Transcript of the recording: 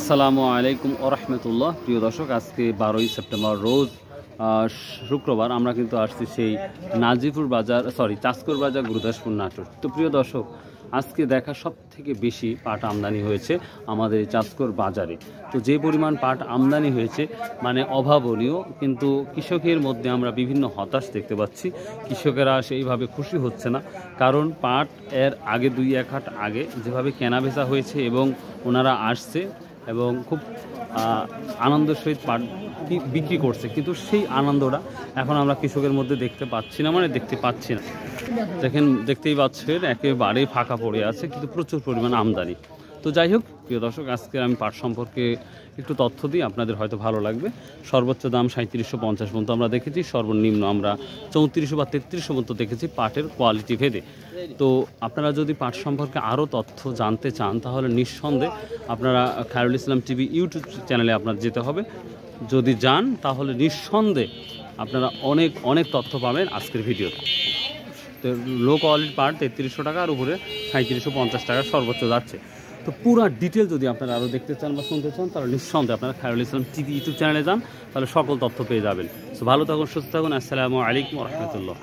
আসসালামু আলাইকুম ওরহমতুল্লাহ। প্রিয় দর্শক, আজকে 12ই সেপ্টেম্বর রোজ শুক্রবার আমরা কিন্তু আসছি সেই নাজিপুর বাজার চাষকর বাজার গুরুদাসপুর নাটোর। তো প্রিয় দর্শক, আজকে দেখা সব থেকে বেশি পাট আমদানি হয়েছে আমাদের এই চাষকর বাজারে। তো যে পরিমাণ পাট আমদানি হয়েছে মানে অভাবনীয়, কিন্তু কৃষকের মধ্যে আমরা বিভিন্ন হতাশ দেখতে পাচ্ছি। কৃষকেরা সেইভাবে খুশি হচ্ছে না, কারণ পাট এর আগে 2-1 হাট আগে যেভাবে কেনাবেচা হয়েছে এবং ওনারা আসছে এবং খুব আনন্দের সহিত পাট বিক্রি করছে, কিন্তু সেই আনন্দটা এখন আমরা কৃষকের মধ্যে দেখতে পাচ্ছি না, দেখতে পাচ্ছি না। দেখতেই পাচ্ছেন একেবারেই ফাঁকা পড়ে আছে, কিন্তু প্রচুর পরিমাণ আমদানি। তো যাই হোক প্রিয় দর্শক, আজকে আমি পাট সম্পর্কে একটু তথ্য দিই, আপনাদের হয়তো ভালো লাগবে। সর্বোচ্চ দাম 3750 পর্যন্ত আমরা দেখেছি, সর্বনিম্ন আমরা 3400 বা 3300 পর্যন্ত দেখেছি পাটের কোয়ালিটি ভেদে। তো আপনারা যদি পাট সম্পর্কে আরও তথ্য জানতে চান তাহলে নিঃসন্দেহে আপনারা খায়রুল ইসলাম টিভি ইউটিউব চ্যানেলে আপনার যেতে হবে। যদি যান তাহলে নিঃসন্দেহে আপনারা অনেক তথ্য পাবেন আজকের ভিডিওতে। তো লো কোয়ালিটি পাট 3300 টাকা, আর উপরে 3750 টাকা সর্বোচ্চ যাচ্ছে। তো পুরো ডিটেল যদি আপনারা আরও দেখতে চান বা শুনতে চান তাহলে নিঃসন্দেহে আপনারা খায়রুল ইসলাম টিভি ইউটিউব চ্যানেলে যান, তাহলে সকল তথ্য পেয়ে যাবেন। তো ভালো থাকুন, সুস্থ থাকুন। আসসালামু আলাইকুম ওয়া রাহমাতুল্লাহ।